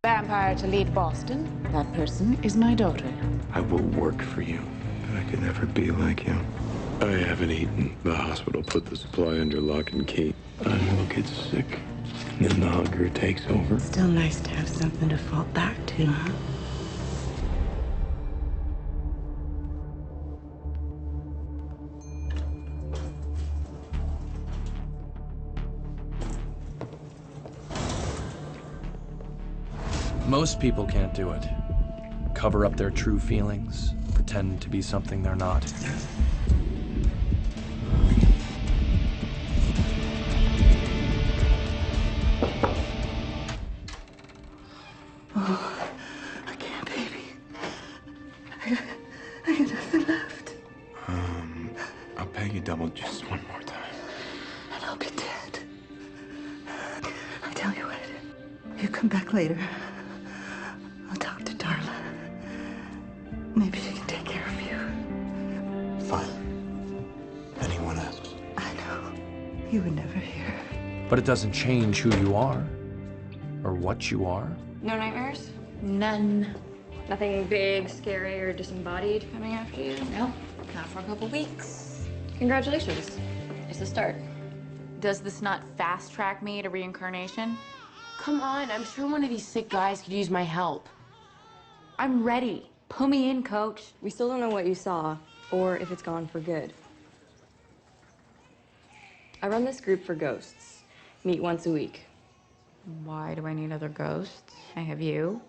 Vampire to lead Boston. That person is my daughter. I will work for you, but I could never be like you. I haven't eaten. The hospital put the supply under lock and key. I will get sick, and then the hunger takes over. Still nice to have something to fall back to, huh? Most people can't do it. Cover up their true feelings, pretend to be something they're not. Oh, I can't, baby. I got nothing left. I'll pay you double just one more time. And I'll be dead. I tell you what, you come back later. I'll talk to Darla. Maybe she can take care of you. Fine. Anyone asks. I know. You would never hear. But it doesn't change who you are, or what you are. No nightmares? None. Nothing big, scary, or disembodied coming after you? Nope, not for a couple weeks. Congratulations. It's a start. Does this not fast-track me to reincarnation? Come on, I'm sure one of these sick guys could use my help. I'm ready. Pull me in, coach. We still don't know what you saw, or if it's gone for good. I run this group for ghosts. Meet once a week. Why do I need other ghosts? I have you,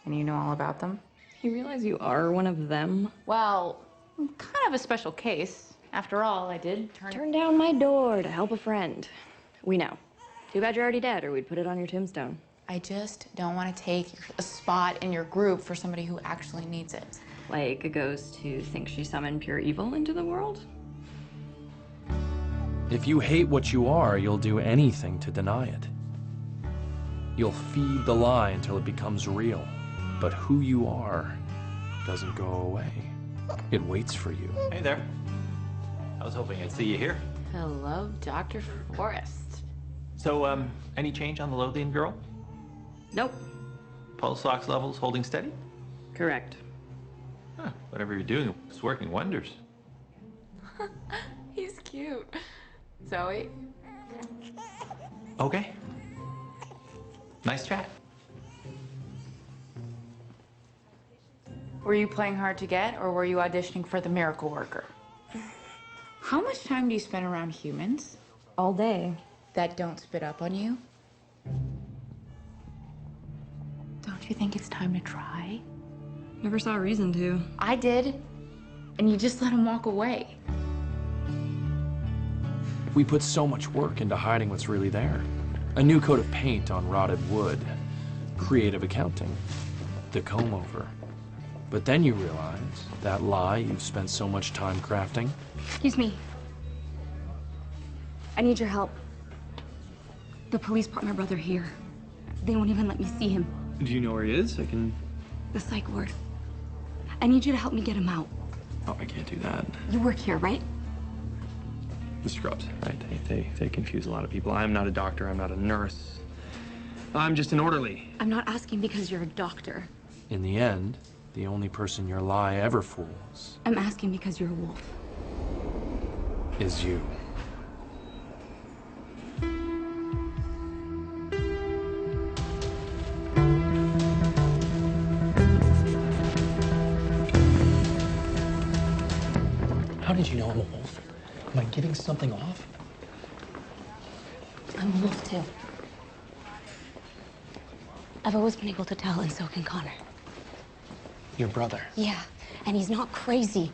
and you know all about them. You realize you are one of them? Well, I'm kind of a special case. After all, I did Turn down my door to help a friend. We know. Too bad you're already dead, or we'd put it on your tombstone. I just don't want to take a spot in your group for somebody who actually needs it. Like a ghost who thinks she summoned pure evil into the world? If you hate what you are, you'll do anything to deny it. You'll feed the lie until it becomes real. But who you are doesn't go away. It waits for you. Hey there. I was hoping I'd see you here. Hello, Dr. Forrest. So, any change on the Lothian girl? Nope. Pulse ox levels holding steady? Correct. Huh, whatever you're doing, it's working wonders. He's cute. Zoe? Okay. Nice chat. Were you playing hard to get, or were you auditioning for the miracle worker? How much time do you spend around humans All day. that don't spit up on you? Don't you think it's time to try? Never saw a reason to. I did, and you just let him walk away. We put so much work into hiding what's really there. A new coat of paint on rotted wood, creative accounting, the comb-over. But then you realize that lie you've spent so much time crafting. Excuse me. I need your help. The police brought my brother here. They won't even let me see him. Do you know where he is? I can... The psych ward. I need you to help me get him out. Oh, I can't do that. You work here, right? The scrubs, right? They confuse a lot of people. I'm not a doctor. I'm not a nurse. I'm just an orderly. I'm not asking because you're a doctor. In the end, the only person your lie ever fools I'm asking because you're a wolf. is you. How did you know I'm a wolf? Am I giving something off? I'm a wolf, too. I've always been able to tell, and so can Connor. Your brother. Yeah, and he's not crazy.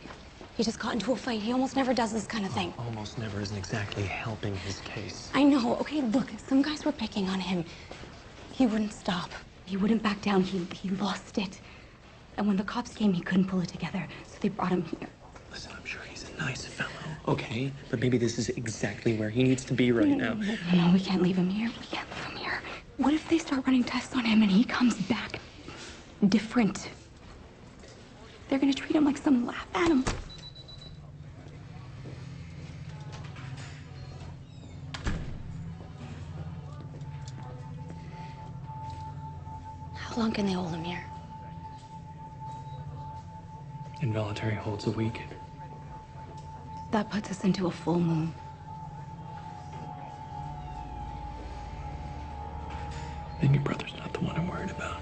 He just got into a fight. He almost never does this kind of thing. Almost never isn't exactly helping his case. I know. Okay, look, some guys were picking on him. He wouldn't stop. He wouldn't back down. He lost it. And when the cops came, he couldn't pull it together, so they brought him here. Listen, I'm sure he's a nice fellow. Okay, but maybe this is exactly where he needs to be right now. No, we can't leave him here. We can't leave him here. What if they start running tests on him and he comes back different? They're gonna treat him like some laugh animal. How long can they hold him here? Involuntary holds a week. That puts us into a full moon. Then your brother's not the one I'm worried about.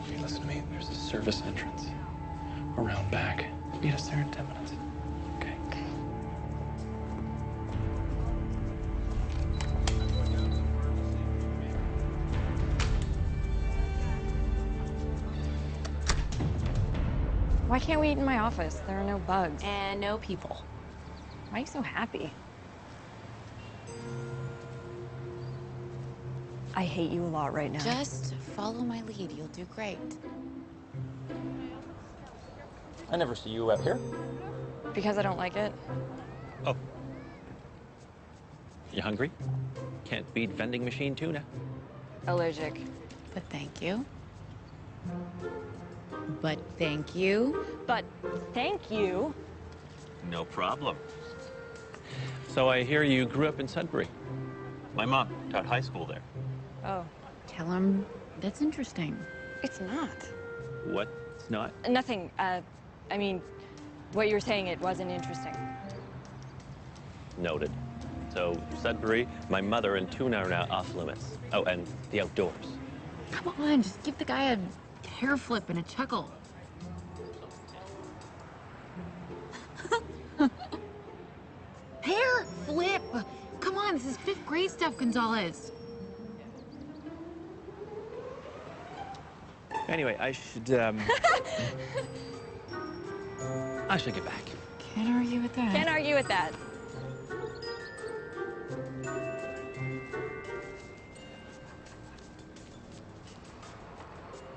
Hey, listen to me. There's a service entrance around back. Meet us there in 10 minutes. Okay? Okay. Why can't we eat in my office? There are no bugs. And no people. Why are you so happy? I hate you a lot right now. Just follow my lead. You'll do great. I never see you up here. Because I don't like it. Oh. You hungry? Can't beat vending machine tuna. Allergic. But thank you. But thank you. But thank you. No problem. So I hear you grew up in Sudbury. My mom taught high school there. Oh. Tell him that's interesting. It's not. What? It's not? Nothing. I mean, what you were saying, it wasn't interesting. Noted. So Sudbury, my mother, and tuna are now off limits. Oh, and the outdoors. Come on, just give the guy a hair flip and a chuckle. Hair flip! Come on, this is 5th grade stuff, Gonzalez. Anyway, I should get back. Can't argue with that. Can't argue with that.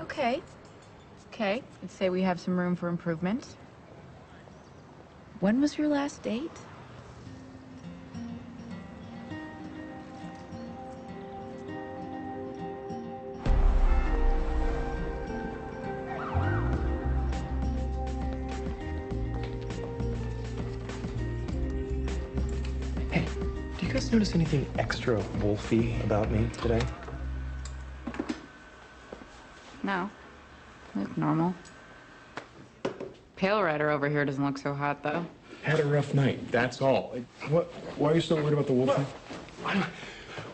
Okay. Okay, let's say we have some room for improvement. When was your last date? Hey, do you guys notice anything extra wolfy about me today? No. You look normal. Pale Rider over here doesn't look so hot, though. Had a rough night, that's all. What? Why are you so worried about the wolf thing?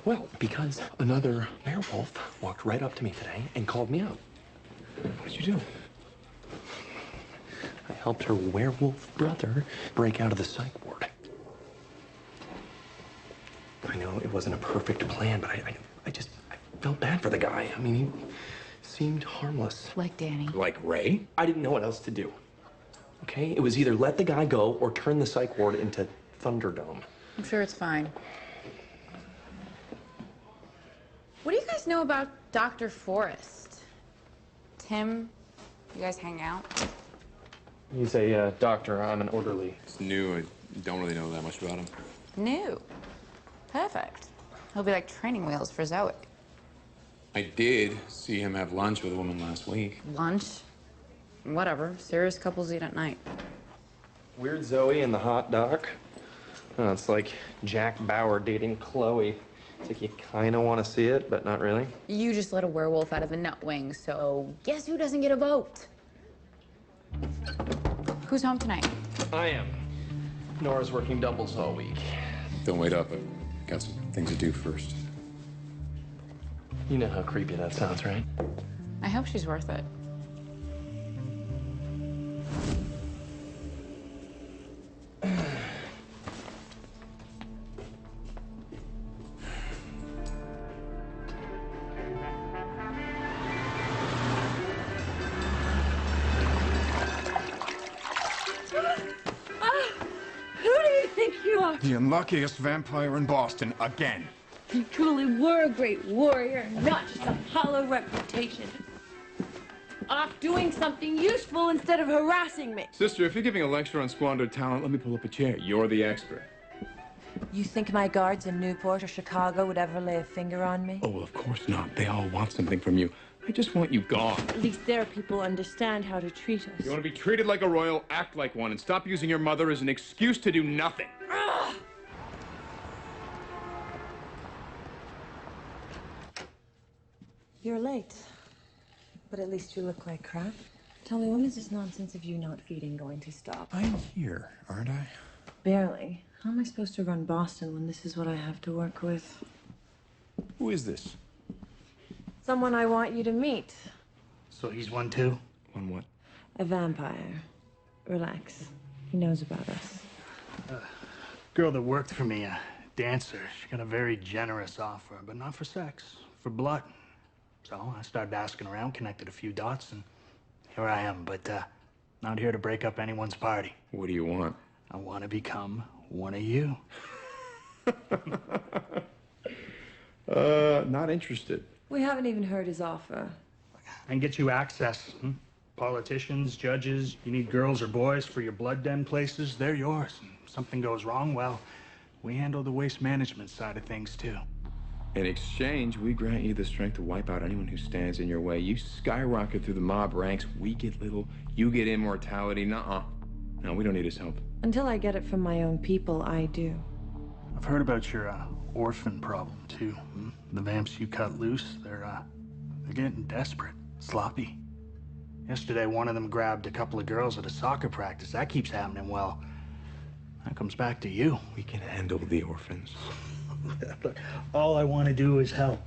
Well, because another werewolf walked right up to me today and called me out. What did you do? I helped her werewolf brother break out of the psych ward. I know it wasn't a perfect plan, but I felt bad for the guy. I mean, he seemed harmless. Like Danny. Like Ray? I didn't know what else to do. Okay? It was either let the guy go or turn the psych ward into Thunderdome. I'm sure it's fine. What do you guys know about Dr. Forrest? Tim, you guys hang out? He's a doctor. I'm an orderly. It's new. I don't really know that much about him. New. Perfect. He'll be like training wheels for Zoe. I did see him have lunch with a woman last week. Lunch? Whatever. Serious couples eat at night. Weird Zoe and the hot doc. Oh, it's like Jack Bauer dating Chloe. It's like you kind of want to see it, but not really. You just let a werewolf out of a nutwing, so guess who doesn't get a vote? Who's home tonight? I am. Nora's working doubles all week. Don't wait up. I've got some things to do first. You know how creepy that sounds, right? I hope she's worth it. The unluckiest vampire in Boston again. You truly were a great warrior, not just a hollow reputation. Off doing something useful instead of harassing me. Sister, if you're giving a lecture on squandered talent, let me pull up a chair. You're the expert. You think my guards in Newport or Chicago would ever lay a finger on me? Oh, well, of course not. They all want something from you. I just want you gone. At least their people understand how to treat us. You want to be treated like a royal, act like one, and stop using your mother as an excuse to do nothing. You're late. But at least you look like crap. Tell me, when is this nonsense of you not feeding going to stop? I'm here, aren't I? Barely. How am I supposed to run Boston when this is what I have to work with? Who is this? Someone I want you to meet. So he's one too? One what? A vampire. Relax. He knows about us. Girl that worked for me, a dancer. She got a very generous offer, but not for sex, for blood. So I started asking around, connected a few dots, and here I am. But not here to break up anyone's party. What do you want? I want to become one of you. Not interested. We haven't even heard his offer. I can get you access. Politicians, judges, you need girls or boys for your blood den places, they're yours. And if something goes wrong, well, we handle the waste management side of things too. In exchange, we grant you the strength to wipe out anyone who stands in your way. You skyrocket through the mob ranks, we get little, you get immortality. Nuh-uh. No, we don't need his help. Until I get it from my own people, I do. I've heard about your orphan problem too. The vamps you cut loose, they're getting desperate, sloppy. Yesterday, one of them grabbed a couple of girls at a soccer practice. That keeps happening. Well, that comes back to you. We can handle the orphans. Look, all I want to do is help.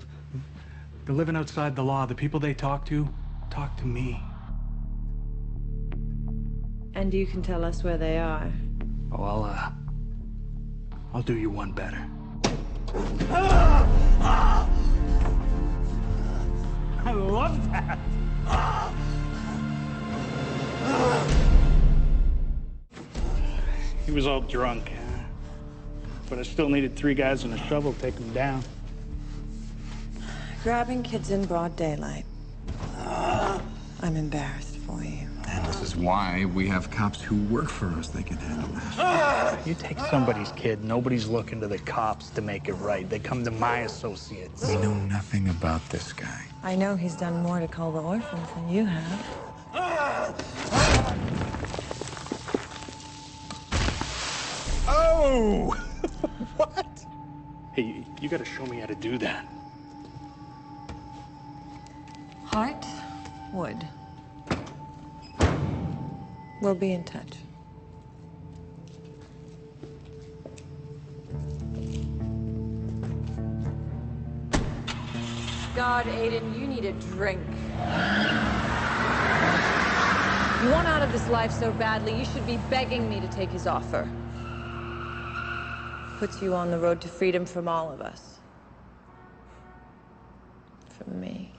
They're living outside the law. The people they talk to me. And you can tell us where they are. Oh, I'll do you one better. I love that. He was all drunk, but I still needed 3 guys and a shovel to take him down. Grabbing kids in broad daylight. I'm embarrassed for you. And this is why we have cops who work for us. They can handle that. You take somebody's kid, nobody's looking to the cops to make it right. They come to my associates. We know nothing about this guy. I know he's done more to call the orphans than you have. Oh! What? Hey, you gotta show me how to do that. Heart, wood. We'll be in touch. God, Aiden, you need a drink. You want out of this life so badly, you should be begging me to take his offer. Puts you on the road to freedom from all of us. From me.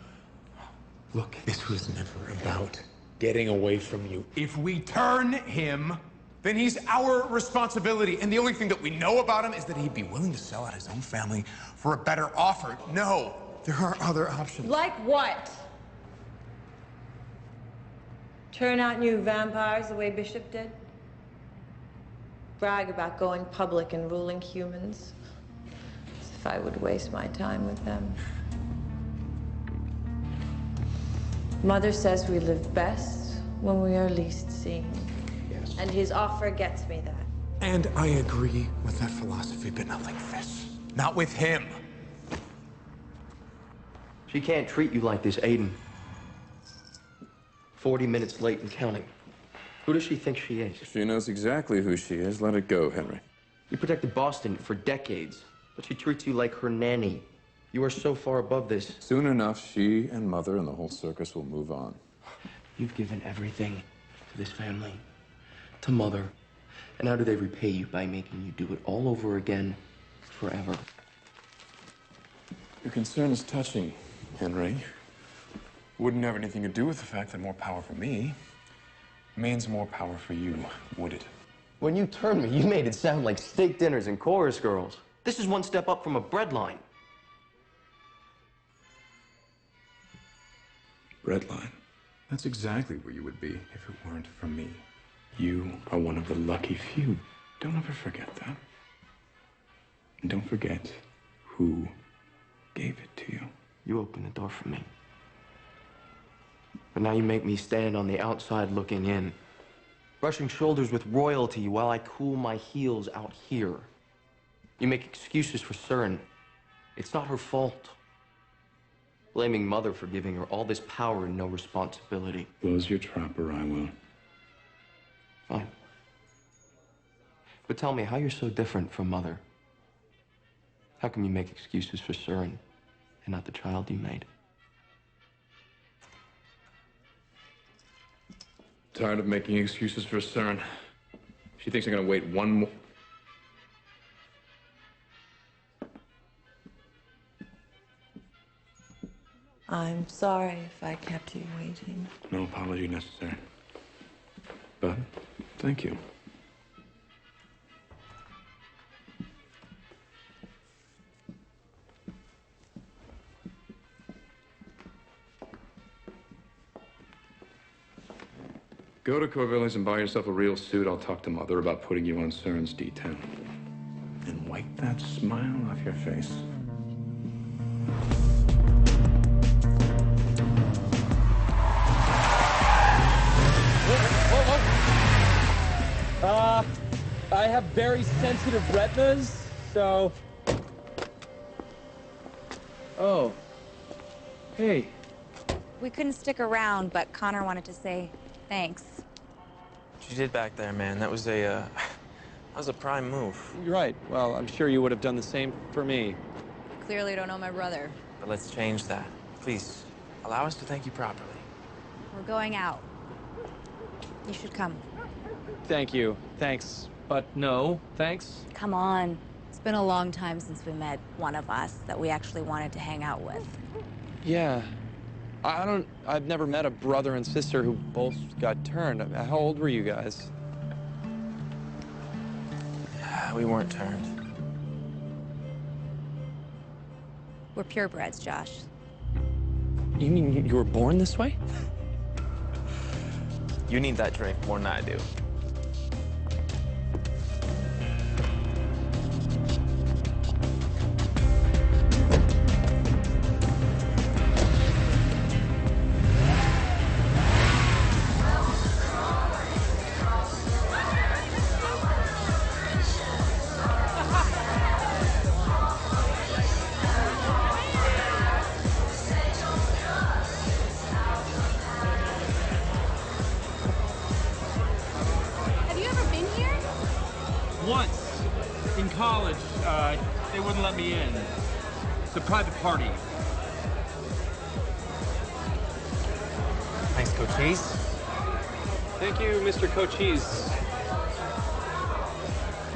Look, this was never about getting away from you. If we turn him, then he's our responsibility. And the only thing that we know about him is that he'd be willing to sell out his own family for a better offer. No, there are other options. Like what? Turn out new vampires the way Bishop did? Brag about going public and ruling humans. As if I would waste my time with them. Mother says we live best when we are least seen. Yes. And his offer gets me that. And I agree with that philosophy, but not like this. Not with him. She can't treat you like this, Aiden. 40 minutes late and counting. Who does she think she is? She knows exactly who she is. Let it go, Henry. You protected Boston for decades, but she treats you like her nanny. You are so far above this. Soon enough, she and Mother and the whole circus will move on. You've given everything to this family, to Mother. And how do they repay you? By making you do it all over again, forever. Your concern is touching, Henry. Wouldn't have anything to do with the fact that more power for me means more power for you, would it? When you turned me, you made it sound like steak dinners and chorus girls. This is one step up from a bread line. Breadline. That's exactly where you would be if it weren't for me. You are one of the lucky few. Don't ever forget that. And don't forget who gave it to you. You opened the door for me. But now you make me stand on the outside looking in, brushing shoulders with royalty while I cool my heels out here. You make excuses for Surin. It's not her fault. Blaming Mother for giving her all this power and no responsibility. Close your trap or I will. Fine. But tell me how you're so different from Mother. How come you make excuses for Surin and not the child you made? Tired of making excuses for Surin. She thinks I'm gonna wait one more. I'm sorry if I kept you waiting. No apology necessary. But thank you. Go to Corvilli's and buy yourself a real suit. I'll talk to Mother about putting you on Surin's D10. And wipe that smile off your face. I have very sensitive retinas, so... Oh. Hey. We couldn't stick around, but Connor wanted to say thanks. What you did back there, man, that was a prime move. You're right. Well, I'm sure you would have done the same for me. Clearly don't know my brother. But let's change that. Please, allow us to thank you properly. We're going out. You should come. Thank you. Thanks. But no, thanks. Come on. It's been a long time since we met one of us that we actually wanted to hang out with. Yeah. I've never met a brother and sister who both got turned. How old were you guys? We weren't turned. We're purebreds, Josh. You mean you were born this way? You need that drink more than I do. Once, in college, they wouldn't let me in. It's a private party. Thanks, Cochise. Thank you, Mr. Cochise.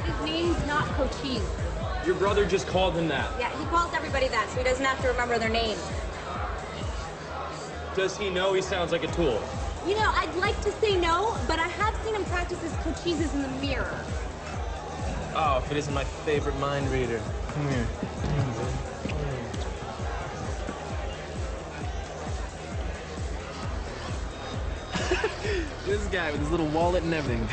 His name's not Cochise. Your brother just called him that. Yeah, he calls everybody that, so he doesn't have to remember their names. Does he know he sounds like a tool? You know, I'd like to say no, but I have seen him practice his Cochises in the mirror. Oh, if it isn't my favorite mind reader. Come here. This guy with his little wallet and everything.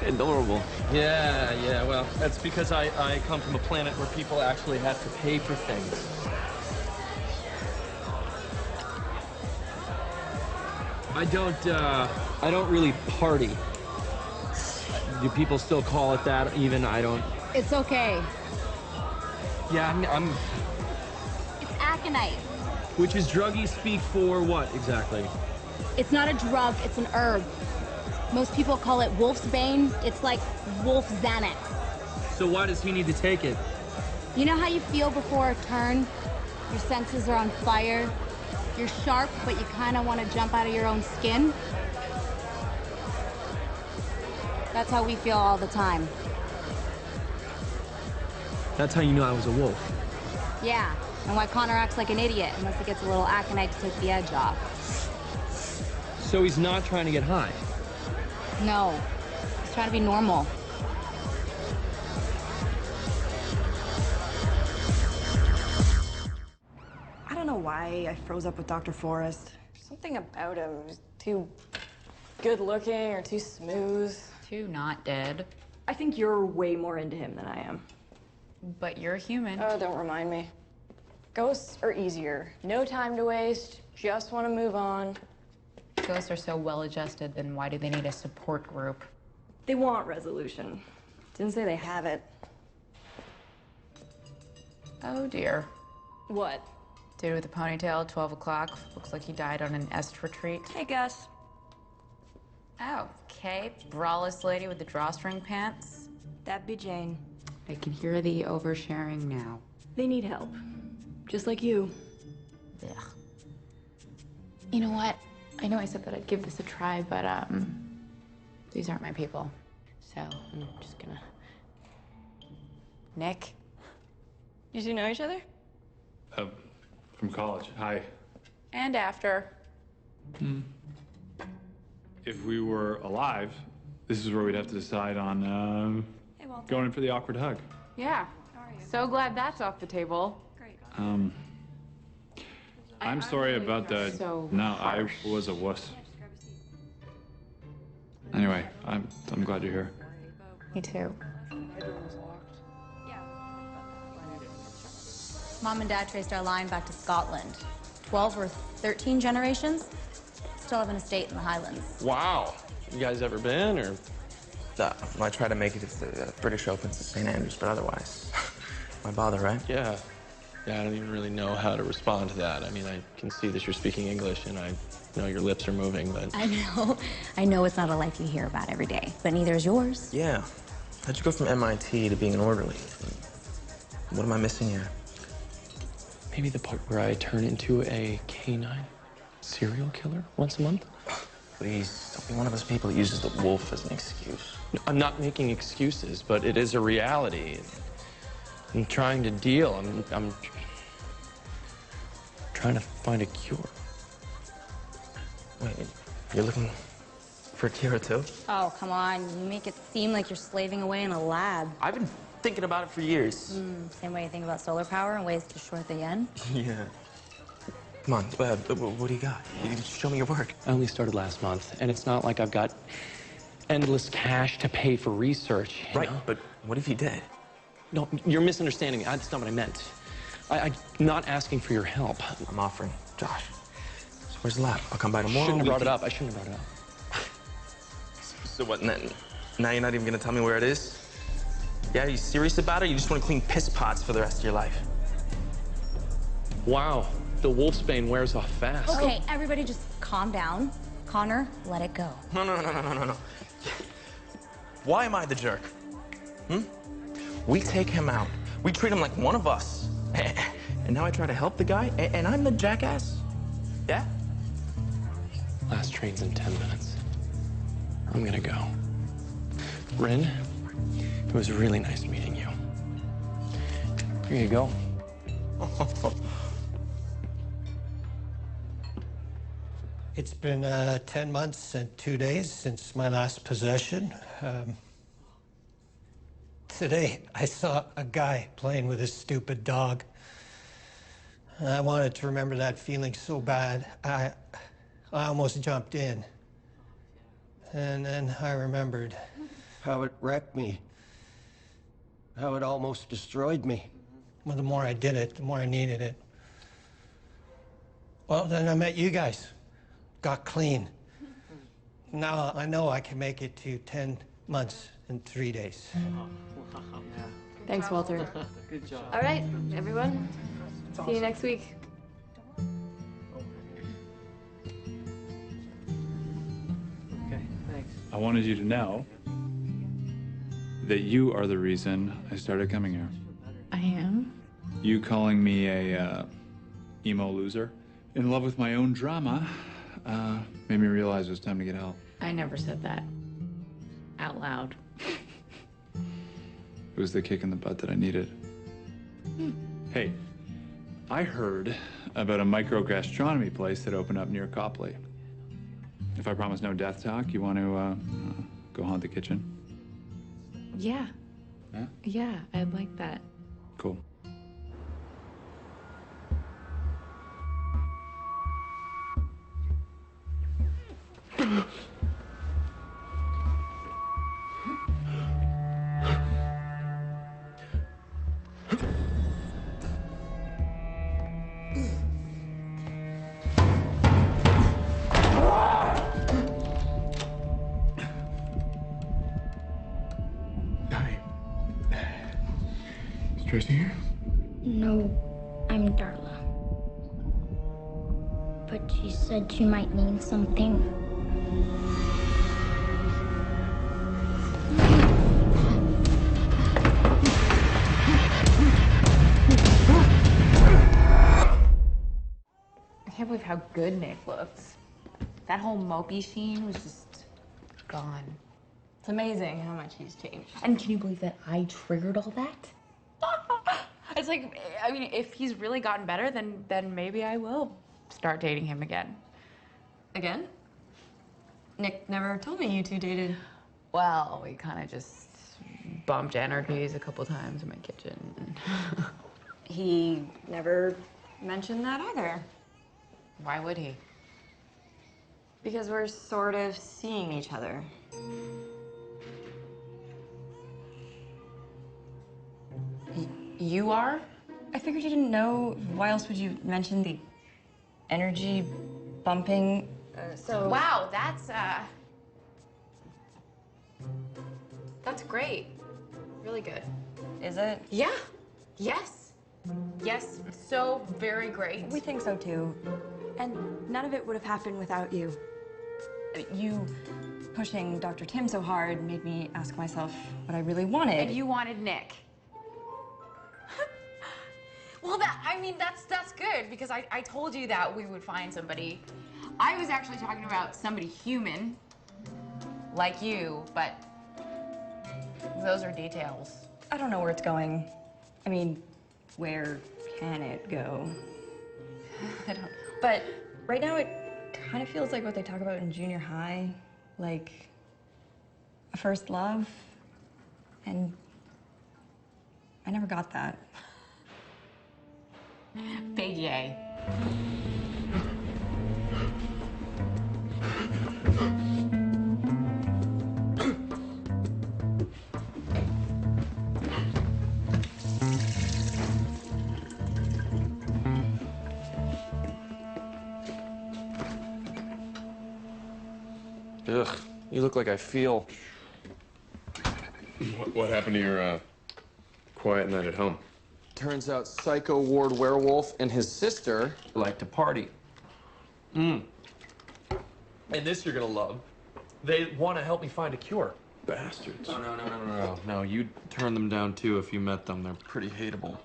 Adorable. Yeah, well, that's because I come from a planet where people actually have to pay for things. I don't really party. Do people still call it that? Even I don't. It's okay. Yeah, I'm It's aconite. which is druggy speak for what exactly? It's not a drug, it's an herb. Most people call it wolf's bane. It's like wolf Xanax. So why does he need to take it? You know how you feel before a turn? Your senses are on fire. You're sharp, but you kind of want to jump out of your own skin. That's how we feel all the time. That's how you know I was a wolf. Yeah, and why Connor acts like an idiot unless he gets a little aconite to take the edge off. So he's not trying to get high. No, he's trying to be normal. I don't know why I froze up with Dr. Forrest. Something about him was too good looking or too smooth. Too not dead. I think you're way more into him than I am. But you're human. Oh, don't remind me. Ghosts are easier. No time to waste. Just want to move on. Ghosts are so well-adjusted, then why do they need a support group? They want resolution. Didn't say they have it. Oh dear. What? Dude with a ponytail, 12 o'clock. Looks like he died on an est retreat. Hey, Gus. Oh, okay. Braless lady with the drawstring pants. That'd be Jane. I can hear the oversharing now. They need help. Just like you. Ugh. You know what? I know I said that I'd give this a try, but these aren't my people. So I'm just gonna... Nick? You two know each other? From college. Hi. And after. If we were alive, this is where we'd have to decide on going in for the awkward hug. Yeah. So glad that's off the table. I'm sorry about the. So No, harsh. I was a wuss. Anyway, I'm glad you're here. Me too. Mom and Dad traced our line back to Scotland. 12 or 13 generations. Still have an estate in the Highlands. Wow. You guys ever been, or? I try to make it to the British Opens at St. Andrews, but otherwise, why bother, right? Yeah. Yeah, I don't even really know how to respond to that. I mean, I can see that you're speaking English, and I know your lips are moving, but... I know it's not a life you hear about every day, but neither is yours. Yeah. How'd you go from MIT to being an orderly? What am I missing here? Maybe the part where I turn into a canine serial killer once a month? Please, don't be one of those people that uses the wolf as an excuse. No, I'm not making excuses, but it is a reality. I'm trying to deal. I'm trying to find a cure. Wait, you're looking for a cure too? Oh, come on. You make it seem like you're slaving away in a lab. I've been thinking about it for years. Same way you think about solar power and ways to short the yen. Yeah. Come on, what do you got? You show me your work. I only started last month, and it's not like I've got endless cash to pay for research. You know? But what if you did? No, you're misunderstanding me. That's not what I meant. I'm not asking for your help. I'm offering. Josh, so where's the lab? I'll come by tomorrow. I shouldn't have brought it up. So what, now you're not even gonna tell me where it is? Yeah, are you serious about it? Or you just want to clean piss pots for the rest of your life? Wow, the wolfsbane wears off fast. Okay, everybody just calm down. Connor, let it go. No. Why am I the jerk? We take him out. We treat him like one of us. And now I try to help the guy, and I'm the jackass? Yeah? Last train's in 10 minutes. I'm gonna go. Rin, it was really nice meeting you. Here you go. It's been 10 months and 2 days since my last possession. Today, I saw a guy playing with his stupid dog. I wanted to remember that feeling so bad, I almost jumped in. And then I remembered how it wrecked me, how it almost destroyed me. Well, the more I did it, the more I needed it. Well, then I met you guys, got clean. Now I know I can make it to 10 months and 3 days. Thanks, Walter. Good job. All right, everyone. See you next week. Okay, thanks. I wanted you to know that you are the reason I started coming here. I am? You calling me a emo loser, in love with my own drama, made me realize it was time to get help. I never said that. Out loud. It was the kick in the butt that I needed. Hey, I heard about a microgastronomy place that opened up near Copley. If I promise no death talk, you want to go haunt the kitchen? Yeah. Yeah? Yeah, I'd like that. Cool. Tracy here? No, I'm Darla. But she said she might need something. I can't believe how good Nick looks. That whole mopey scene was just gone. It's amazing how much he's changed. And can you believe that I triggered all that? It's like, I mean, if he's really gotten better, then maybe I will start dating him again. Again? Nick never told me you two dated. Well, we kind of just bumped energies a couple times in my kitchen. He never mentioned that either. Why would he? Because we're sort of seeing each other. You are? I figured you didn't know. Why else would you mention the energy bumping? Wow, that's great. Really good. Is it? Yeah. Yes. Yes. So very great. We think so too. And none of it would have happened without you. You pushing Dr. Tim so hard made me ask myself what I really wanted. And you wanted Nick. Well, that's good because I told you that we would find somebody. I was actually talking about somebody human, like you, but those are details. I don't know where it's going. I mean, where can it go? I don't. But right now it kind of feels like what they talk about in junior high, like a first love, and I never got that. Big yay. Ugh, you look like I feel. What happened to your quiet night at home? Turns out Psycho Ward Werewolf and his sister like to party. And this you're gonna love. They want to help me find a cure. Bastards. No, you'd turn them down too if you met them. They're pretty hateable.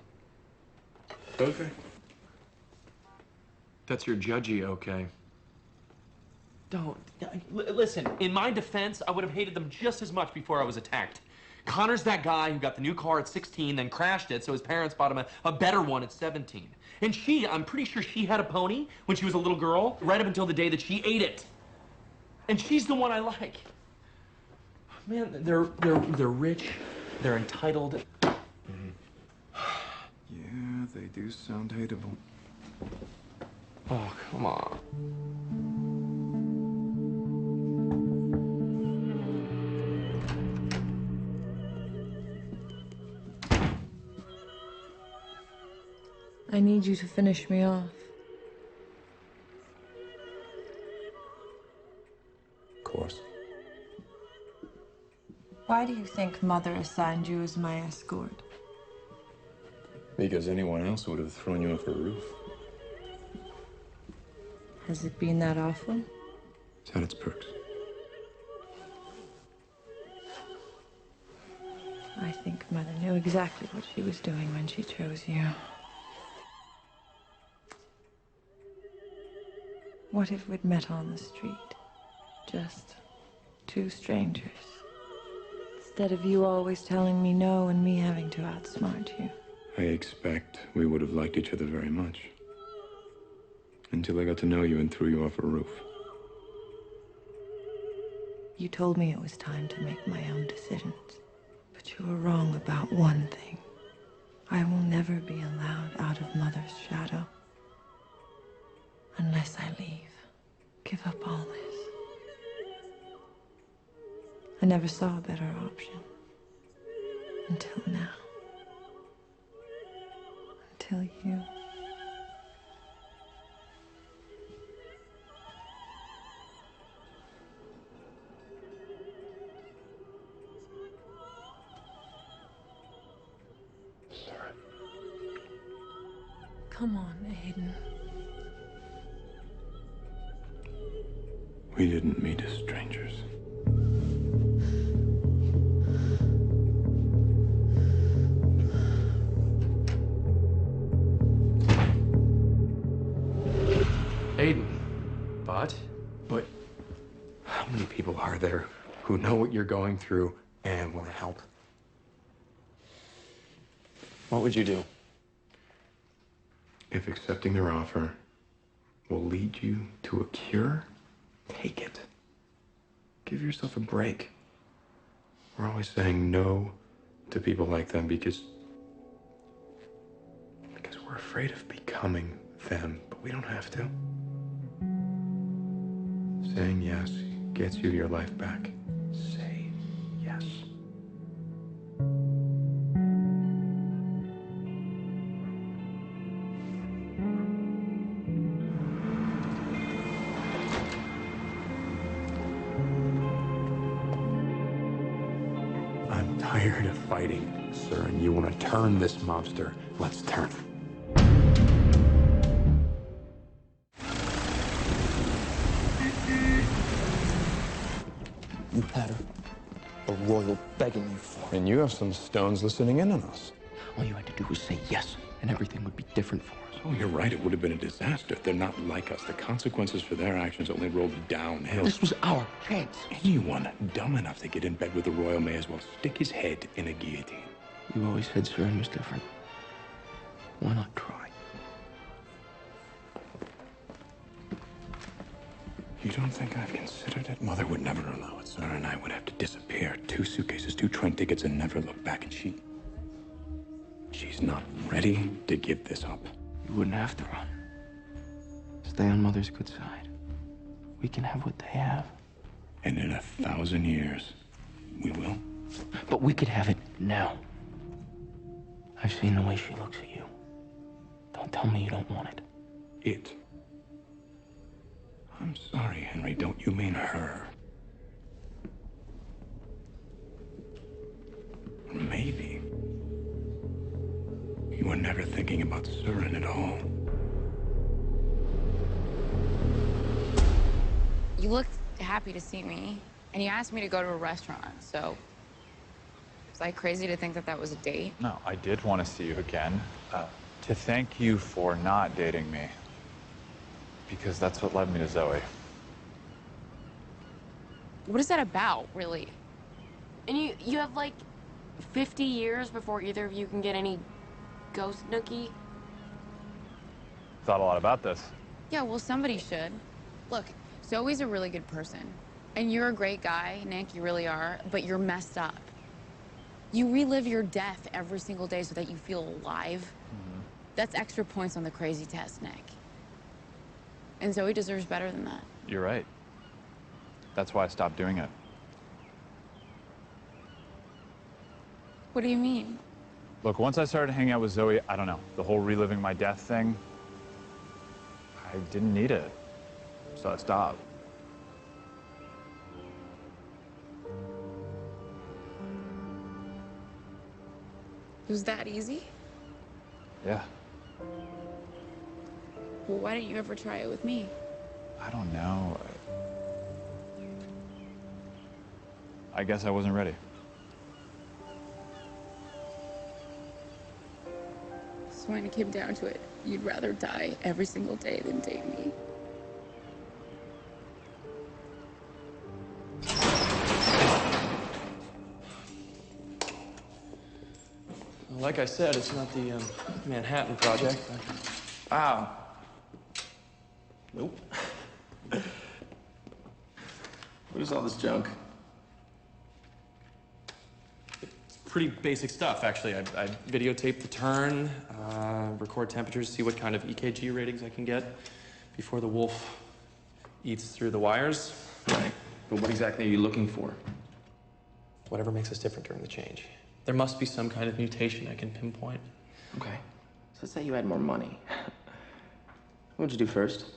Okay. That's your judgy, okay? Don't. Listen, in my defense, I would have hated them just as much before I was attacked. Connor's that guy who got the new car at 16, then crashed it, so his parents bought him a better one at 17. And I'm pretty sure she had a pony when she was a little girl, right up until the day that she ate it. And she's the one I like. Man, they're rich, they're entitled. Yeah, they do sound hateable. Oh, come on. I need you to finish me off. Of course. Why do you think Mother assigned you as my escort? Because anyone else would have thrown you off a roof. Has it been that awful? It's had its perks. I think Mother knew exactly what she was doing when she chose you. What if we'd met on the street? Just two strangers. Instead of you always telling me no and me having to outsmart you. I expect we would have liked each other very much. Until I got to know you and threw you off a roof. You told me it was time to make my own decisions. But you were wrong about one thing. I will never be allowed out of Mother's shadow. Unless I leave. Give up all this. I never saw a better option. Until now. Until you. Sorry. Come on, Aiden. We didn't meet as strangers. Aiden. But how many people are there who know what you're going through and want to help? What would you do? If accepting their offer will lead you to a cure, take it. Give yourself a break. We're always saying no to people like them because we're afraid of becoming them, but we don't have to. Saying yes gets you your life back. Say yes. I'm tired of fighting, sir, and you want to turn this mobster. Let's turn. You had a royal begging you for. And you have some stones listening in on us. All you had to do was say yes, and everything would be different for us. Oh, you're right. It would have been a disaster. They're not like us. The consequences for their actions only rolled downhill. This was our chance. Anyone dumb enough to get in bed with the royal may as well stick his head in a guillotine. You always said Seren was different. Why not try? You don't think I've considered it? Mother would never allow it. Sarah and I would have to disappear. 2 suitcases, 2 train tickets, and never look back. And she's not ready to give this up. You wouldn't have to run. Stay on Mother's good side. We can have what they have. And in 1,000 years, we will. But we could have it now. I've seen the way she looks at you. Don't tell me you don't want it. It. I'm sorry, Henry. Don't you mean her? Or maybe you were never thinking about Seren at all. You looked happy to see me, and you asked me to go to a restaurant, so... Was I crazy to think that that was a date? No, I did want to see you again. To thank you for not dating me. Because that's what led me to Zoe. What is that about, really? And you have like 50 years before either of you can get any ghost nookie? Thought a lot about this. Yeah, well, somebody should. Look, Zoe's a really good person. And you're a great guy, Nick, you really are, but you're messed up. You relive your death every single day so that you feel alive. That's extra points on the crazy test, Nick. And Zoe deserves better than that. You're right. That's why I stopped doing it. What do you mean? Look, once I started hanging out with Zoe, I don't know, the whole reliving my death thing, I didn't need it. So I stopped. It was that easy? Yeah. Well, why didn't you ever try it with me? I don't know. I guess I wasn't ready. So when it came down to it, you'd rather die every single day than date me. Like I said, it's not the Manhattan Project. Wow. Nope. What is all this junk? It's pretty basic stuff, actually. I videotape the turn, record temperatures, see what kind of EKG ratings I can get before the wolf eats through the wires. Right. But what exactly are you looking for? Whatever makes us different during the change. There must be some kind of mutation I can pinpoint. Okay. So let's say you had more money. What would you do first?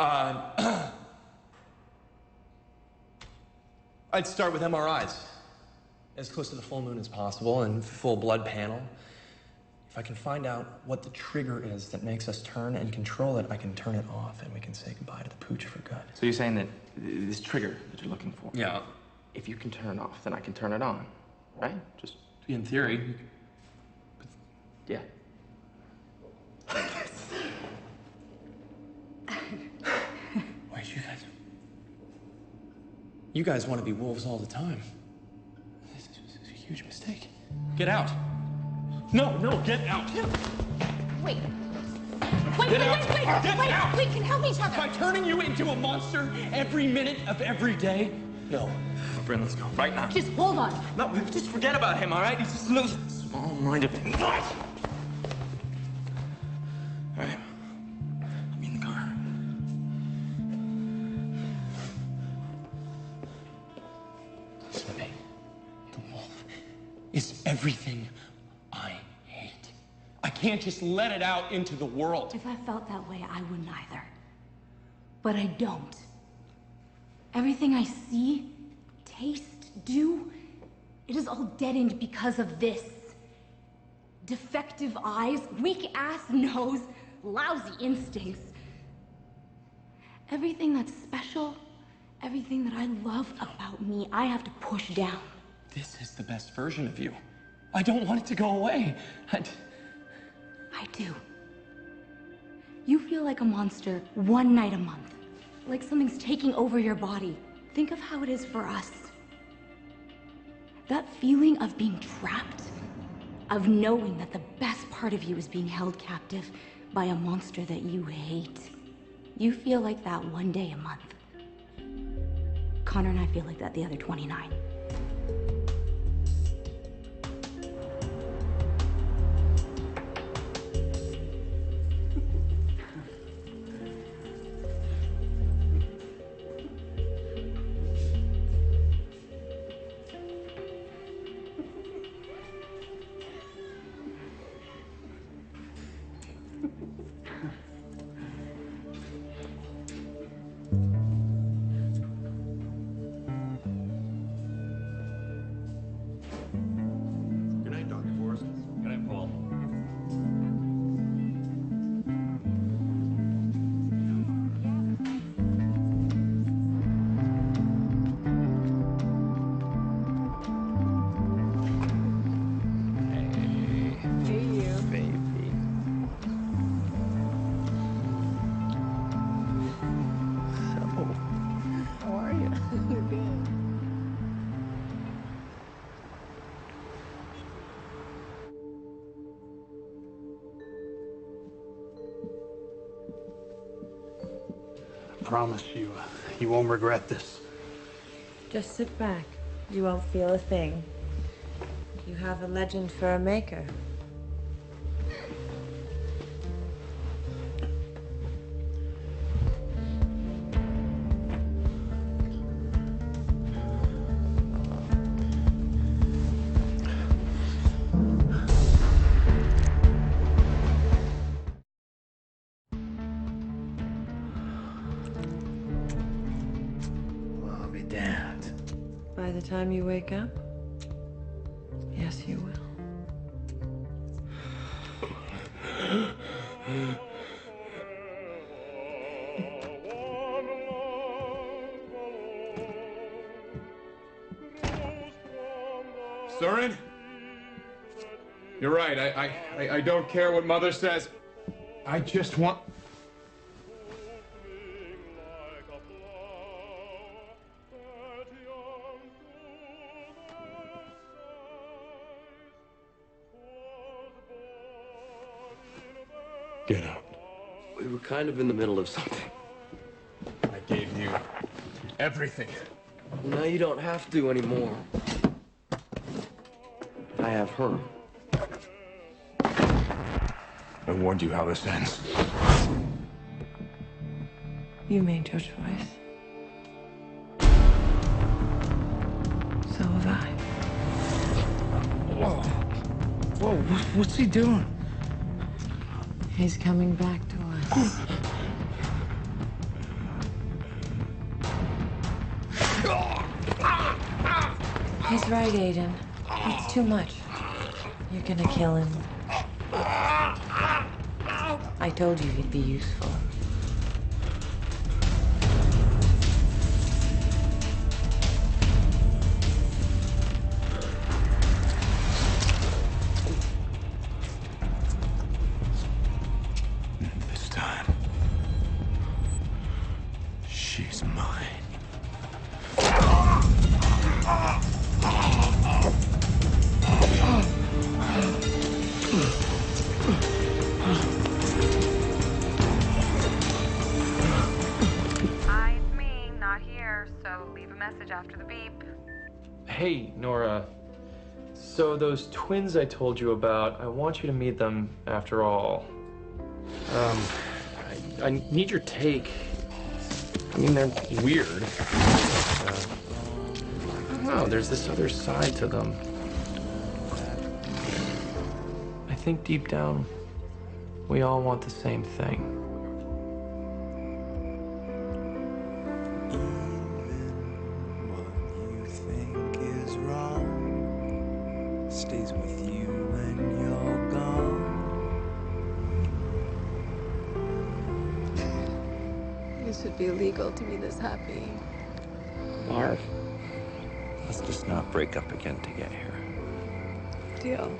I'd start with MRIs. As close to the full moon as possible and full blood panel. If If I can find out what the trigger is that makes us turn and control it, I can turn it off and we can say goodbye to the pooch for good. So you're saying that this trigger that you're looking for? Yeah. If you can turn it off, then I can turn it on, right? Just In theory. yeah. Wait, you guys want to be wolves all the time. This is a huge mistake. Get out. No, get out. Wait. Get out. We can help each other. By turning you into a monster every minute of every day? No. Bryn, let's go. Right now. Just hold on. No, just forget about him, all right? He's just a little small-minded. All right. I'll be in the car. Listen to me. The wolf is everything I hate. I can't just let it out into the world. If I felt that way, I wouldn't either. But I don't. Everything I see, taste, do, it is all deadened because of this. Defective eyes, weak-ass nose, lousy instincts. Everything that's special, everything that I love about me, I have to push down. This is the best version of you. I don't want it to go away. I do. You feel like a monster one night a month. Like something's taking over your body. Think of how it is for us. That feeling of being trapped, of knowing that the best part of you is being held captive by a monster that you hate. You feel like that one day a month. Connor and I feel like that the other 29. Good night, Dr. Forrest. Good night, Paul. Hey, you. Baby. So, How are you? Good. Promise you, you won't regret this. Just sit back. You won't feel a thing. You have a legend for a maker. I'll be damned. By the time you wake up, yes, you will. Søren? You're right. I don't care what Mother says. I just want... Get up. We were kind of in the middle of something. I gave you everything. Now you don't have to anymore. I have her. I warned you how this ends. You made your choice. So have I. Whoa. Whoa, what's he doing? He's coming back to us. He's right, Aiden. It's too much. You're gonna kill him. I told you he'd be useful. This time, she's mine. Hi, it's me, not here, so leave a message after the beep. Hey, Nora. So those twins I told you about, I want you to meet them after all. I need your take. I mean, they're weird. I don't know, there's this other side to them. I think deep down, we all want the same thing. Stays with you when you're gone. It should be illegal to be this happy. Marv, let's just not break up again to get here. Deal.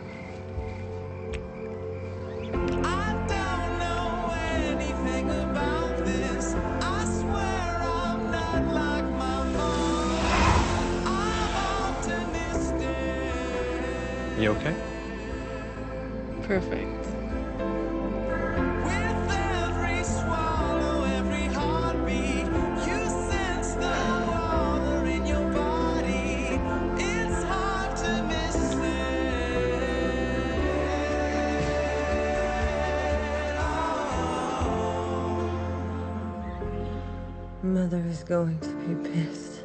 Anything about this, I swear I'm not like my mom. I'm optimistic. You okay? Perfect. With every swallow, every heartbeat, you sense the water in your body. It's hard to miss Mother is going to be pissed.